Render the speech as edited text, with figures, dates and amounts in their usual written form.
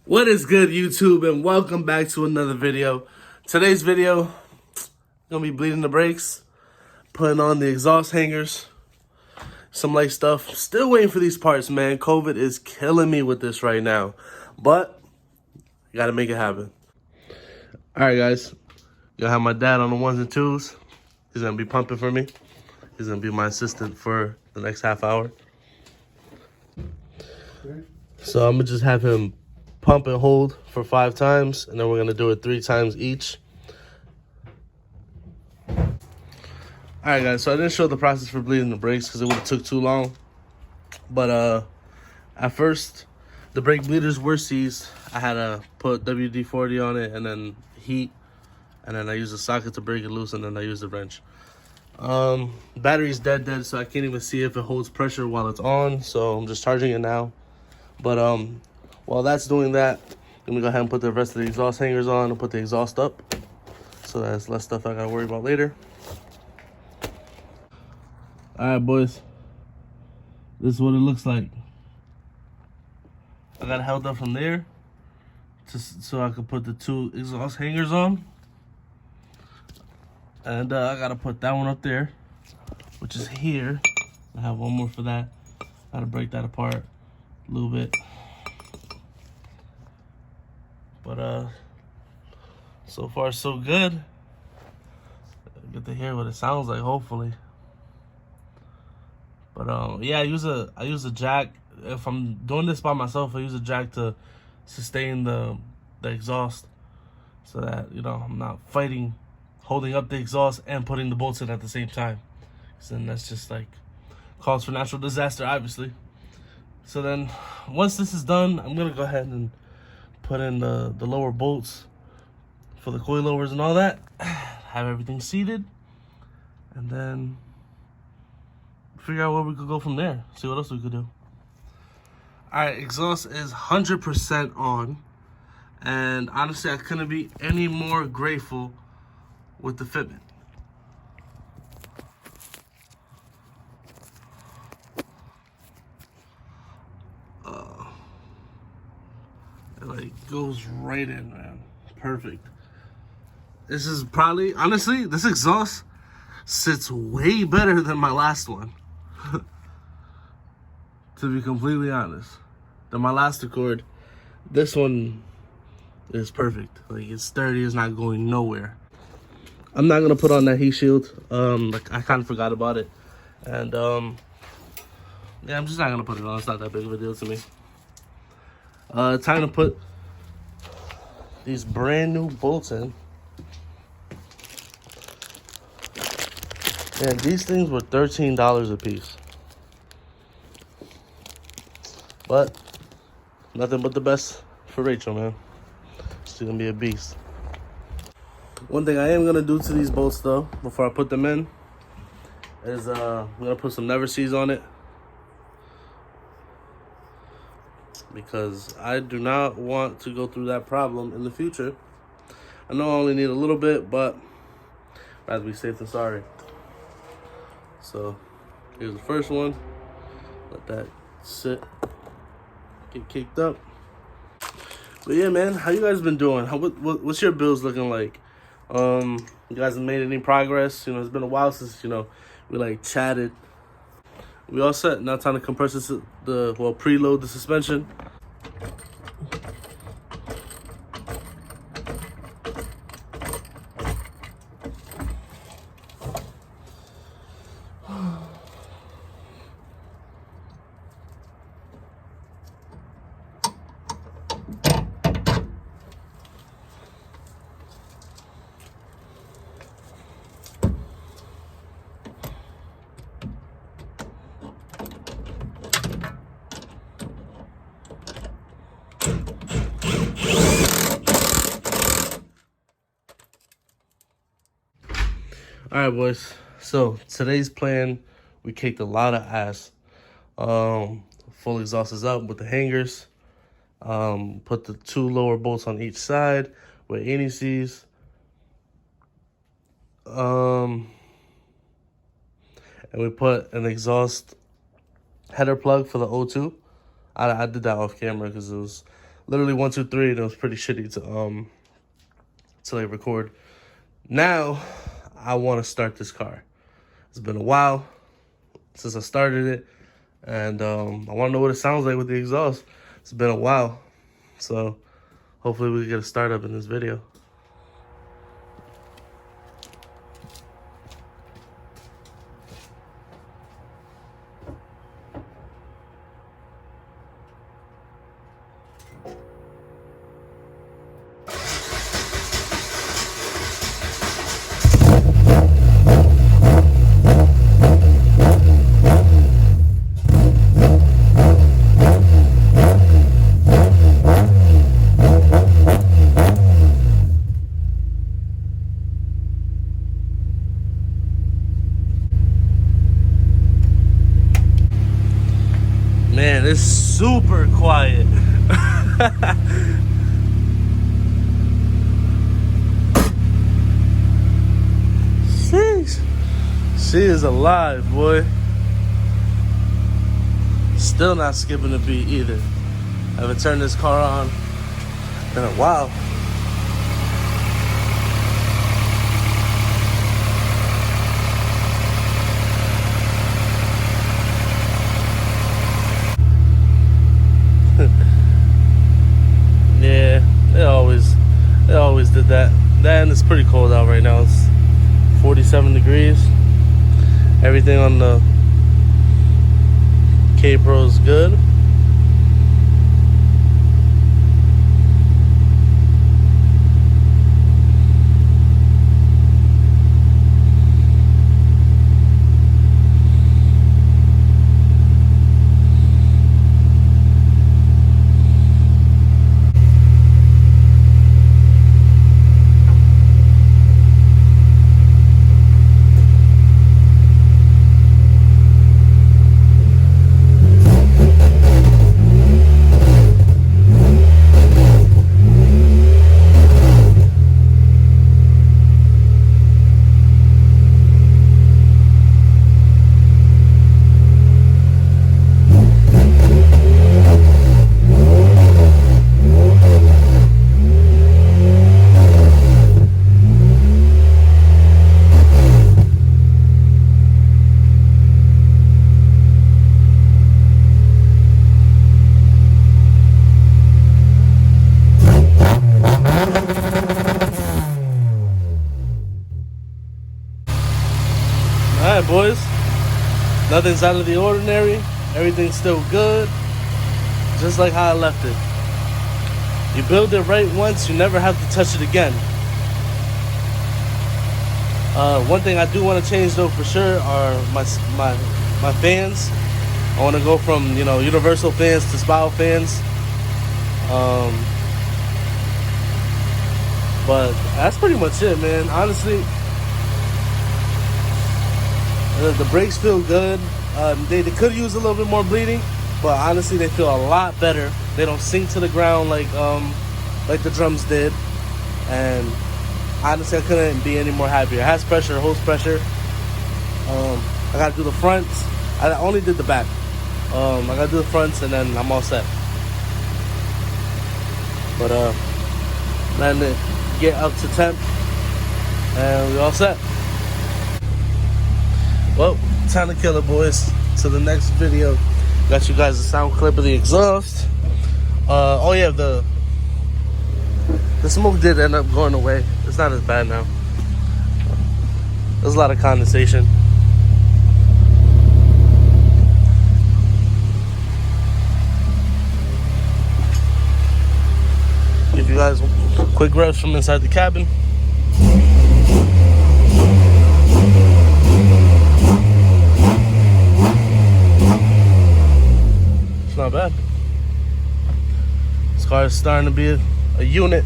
What is good, YouTube, and welcome back to another video. Today's video, gonna be bleeding the brakes, putting on the exhaust hangers, some light stuff. Still waiting for these parts, man. COVID is killing me with this right now, but gotta make it happen. All right, guys, gonna have my dad on the ones and twos. He's gonna be pumping for me. He's gonna be my assistant for the next half hour. So I'm gonna just have him pump and hold for 5 times, and then we're gonna do it 3 times each. All right, guys, so I didn't show the process for bleeding the brakes because it would have took too long. But at first, the brake bleeders were seized. I had to put WD-40 on it and then heat, and then I used a socket to break it loose, and then I used a wrench. Battery's dead, so I can't even see if it holds pressure while it's on, so I'm just charging it now. But while that's doing that, let me go ahead and put the rest of the exhaust hangers on and put the exhaust up, so that's less stuff I gotta worry about later. All right, boys, this is what it looks like. I got it held up from there so I could put the 2 exhaust hangers on, and I gotta put that one up there, which is here. I have one more for that. Gotta break that apart a little bit. But so far so good. I get to hear what it sounds like, hopefully. But yeah, I use a jack. If I'm doing this by myself, I use a jack to sustain the exhaust, so that, you know, I'm not fighting holding up the exhaust and putting the bolts in at the same time, because then that's just like cause for natural disaster, obviously. So then once this is done, I'm gonna go ahead and put in the lower bolts for the coilovers and all that, have everything seated, and then figure out where we could go from there, see what else we could do. All right, exhaust is 100% on, and honestly, I couldn't be any more grateful with the fitment. It like goes right in, man. Perfect. This is probably, honestly, this exhaust sits way better than my last one. To be completely honest, than my last Accord, this one is perfect. Like, it's sturdy, it's not going nowhere. I'm not gonna put on that heat shield. Like, I kind of forgot about it, and yeah, I'm just not gonna put it on. It's not that big of a deal to me. Time to put these brand new bolts in. And these things were $13 a piece. But nothing but the best for Rachel, man. She's gonna be a beast. One thing I am gonna do to these bolts, though, before I put them in, is I'm gonna put some Never Sees on it, because I do not want to go through that problem in the future. I know I only need a little bit, but I'd rather be safe than sorry. So here's the first one. Let that sit, get kicked up. But yeah, man, how you guys been doing? What's your bills looking like? You guys have made any progress? You know, it's been a while since, you know, we like chatted. We all set. Now time to compress preload the suspension. All right, boys. So today's plan, we kicked a lot of ass. Full exhaust is up with the hangers. Put the 2 lower bolts on each side with anti-seize. And we put an exhaust header plug for the O2. I did that off camera because it was literally 1, 2, 3, and it was pretty shitty to like record. Now I want to start this car. It's been a while since I started it, and I want to know what it sounds like with the exhaust. It's been a while, so hopefully we can get a startup in this video. Man, it's super quiet. Sheesh. She is alive, boy. Still not skipping a beat either. I haven't turned this car on in a while. Yeah, they always did that. And it's pretty cold out right now. It's 47 degrees. Everything on the K-Pro is good. Alright, boys. Nothing's out of the ordinary. Everything's still good. Just like how I left it. You build it right once, you never have to touch it again. One thing I do want to change though for sure are my fans. I want to go from, you know, universal fans to spiral fans. But that's pretty much it, man. Honestly, the brakes feel good. They could use a little bit more bleeding, but honestly, they feel a lot better. They don't sink to the ground like the drums did. And honestly, I couldn't be any more happier. It has pressure, holds pressure. I gotta do the fronts. I only did the back. I gotta do the fronts, and then I'm all set. But letting it get up to temp, and we all set. Well, time to kill it, boys. To the next video. Got you guys a sound clip of the exhaust. Oh yeah, the smoke did end up going away. It's not as bad now. There's a lot of condensation. Give you guys a quick rush from inside the cabin. It's not bad. This car is starting to be a unit.